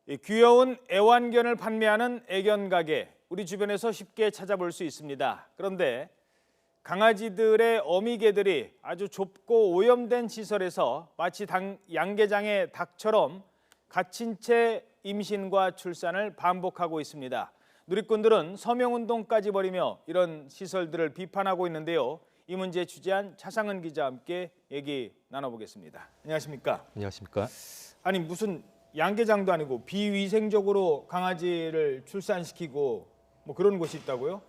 이 귀여운 애완견을 판매하는 애견 가게, 우리 주변에서 쉽게 찾아볼 수 있습니다. 그런데 강아지들의 어미개들이 아주 좁고 오염된 시설에서 마치 양계장의 닭처럼 갇힌 채 임신과 출산을 반복하고 있습니다. 누리꾼들은 서명운동까지 벌이며 이런 시설들을 비판하고 있는데요. 이 문제 취재한 차상은 기자와 함께 얘기 나눠보겠습니다. 안녕하십니까? 안녕하십니까? 아니 무슨 양계장도 아니고 비위생적으로 강아지를 출산시키고 뭐 그런 곳이 있다고요?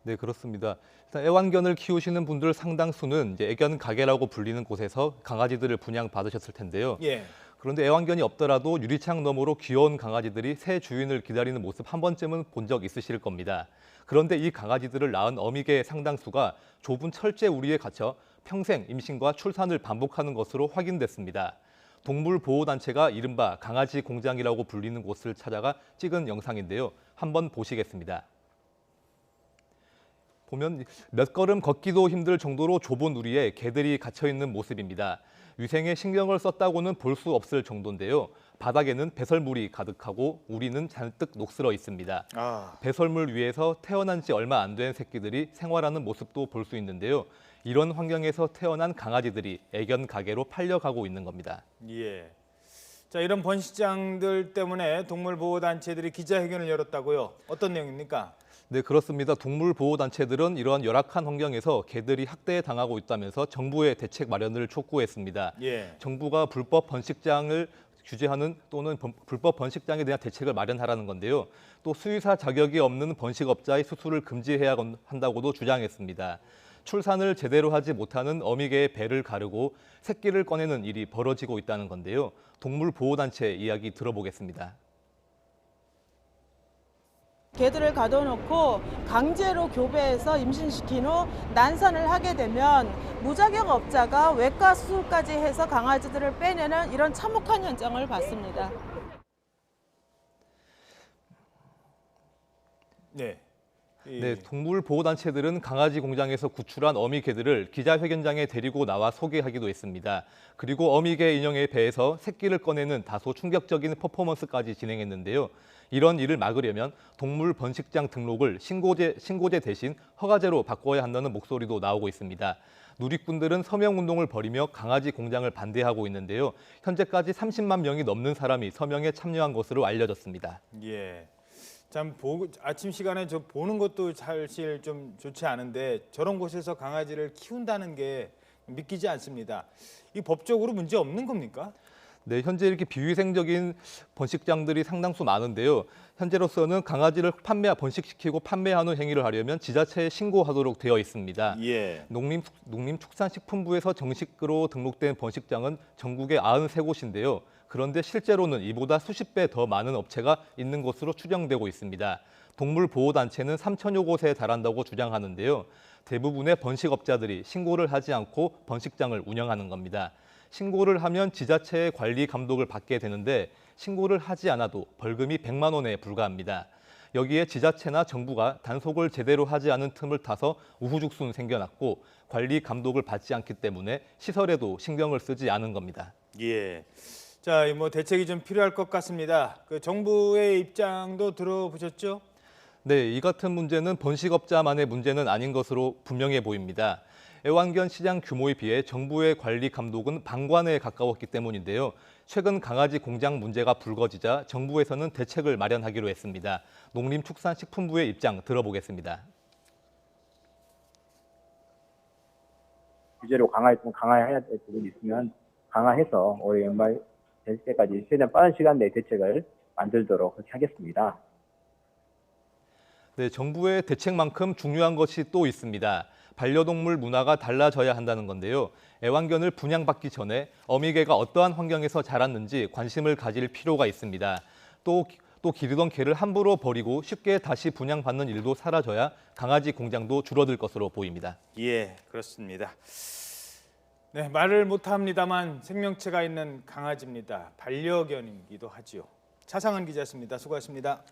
네, 그렇습니다. 일단 애완견을 키우시는 분들 상당수는 이제 애견 가게라고 불리는 곳에서 강아지들을 분양받으셨을 텐데요. 예. 그런데 애완견이 없더라도 유리창 너머로 귀여운 강아지들이 새 주인을 기다리는 모습 한 번쯤은 본 적 있으실 겁니다. 그런데 이 강아지들을 낳은 어미개의 상당수가 좁은 철제 우리에 갇혀 평생 임신과 출산을 반복하는 것으로 확인됐습니다. 동물보호단체가 이른바 강아지 공장이라고 불리는 곳을 찾아가 찍은 영상인데요. 한번 보시겠습니다. 보면 몇 걸음 걷기도 힘들 정도로 좁은 우리에 개들이 갇혀있는 모습입니다. 위생에 신경을 썼다고는 볼 수 없을 정도인데요. 바닥에는 배설물이 가득하고 우리는 잔뜩 녹슬어 있습니다. 배설물 위에서 태어난 지 얼마 안 된 새끼들이 생활하는 모습도 볼 수 있는데요. 이런 환경에서 태어난 강아지들이 애견 가게로 팔려가고 있는 겁니다. 예. 자, 이런 번식장들 때문에 동물보호단체들이 기자회견을 열었다고요? 어떤 내용입니까? 네, 그렇습니다. 동물보호단체들은 이러한 열악한 환경에서 개들이 학대당하고 있다면서 정부의 대책 마련을 촉구했습니다. 예. 정부가 불법 번식장을 규제하는 또는 불법 번식장에 대한 대책을 마련하라는 건데요. 또 수의사 자격이 없는 번식업자의 수술을 금지해야 한다고도 주장했습니다. 출산을 제대로 하지 못하는 어미개의 배를 가르고 새끼를 꺼내는 일이 벌어지고 있다는 건데요. 동물보호단체 이야기 들어보겠습니다. 개들을 가둬놓고 강제로 교배해서 임신시킨 후 난산을 하게 되면 무자격 업자가 외과 수술까지 해서 강아지들을 빼내는 이런 참혹한 현장을 봤습니다. 네. 네, 동물보호단체들은 강아지 공장에서 구출한 어미개들을 기자회견장에 데리고 나와 소개하기도 했습니다. 그리고 어미개 인형의 배에서 새끼를 꺼내는 다소 충격적인 퍼포먼스까지 진행했는데요. 이런 일을 막으려면 동물 번식장 등록을 신고제 대신 허가제로 바꿔야 한다는 목소리도 나오고 있습니다. 누리꾼들은 서명운동을 벌이며 강아지 공장을 반대하고 있는데요. 현재까지 30만 명이 넘는 사람이 서명에 참여한 것으로 알려졌습니다. 예. 참 아침 시간에 저 보는 것도 사실 좀 좋지 않은데 저런 곳에서 강아지를 키운다는 게 믿기지 않습니다. 이 법적으로 문제 없는 겁니까? 네, 현재 이렇게 비위생적인 번식장들이 상당수 많은데요. 현재로서는 강아지를 번식시키고 판매하는 행위를 하려면 지자체에 신고하도록 되어 있습니다. 예. 농림축산식품부에서 정식으로 등록된 번식장은 전국에 93곳인데요. 그런데 실제로는 이보다 수십 배 더 많은 업체가 있는 것으로 추정되고 있습니다. 동물보호단체는 3천여 곳에 달한다고 주장하는데요. 대부분의 번식업자들이 신고를 하지 않고 번식장을 운영하는 겁니다. 신고를 하면 지자체의 관리 감독을 받게 되는데 신고를 하지 않아도 벌금이 100만 원에 불과합니다. 여기에 지자체나 정부가 단속을 제대로 하지 않은 틈을 타서 우후죽순 생겨났고 관리 감독을 받지 않기 때문에 시설에도 신경을 쓰지 않은 겁니다. 예. 자, 뭐 대책이 좀 필요할 것 같습니다. 그 정부의 입장도 들어보셨죠? 네, 이 같은 문제는 번식업자만의 문제는 아닌 것으로 분명해 보입니다. 애완견 시장 규모에 비해 정부의 관리 감독은 방관에 가까웠기 때문인데요. 최근 강아지 공장 문제가 불거지자 정부에서는 대책을 마련하기로 했습니다. 농림축산식품부의 입장 들어보겠습니다. 규제로 강화해야 될 부분이 있으면 강화해서 올해 연말 될 때까지 최대한 빠른 시간 내에 대책을 만들도록 그렇게 하겠습니다. 네, 정부의 대책만큼 중요한 것이 또 있습니다. 반려동물 문화가 달라져야 한다는 건데요. 애완견을 분양받기 전에 어미개가 어떠한 환경에서 자랐는지 관심을 가질 필요가 있습니다. 또 기르던 개를 함부로 버리고 쉽게 다시 분양받는 일도 사라져야 강아지 공장도 줄어들 것으로 보입니다. 예, 그렇습니다. 네, 말을 못합니다만 생명체가 있는 강아지입니다. 반려견이기도 하지요. 차상은 기자였습니다. 수고하셨습니다.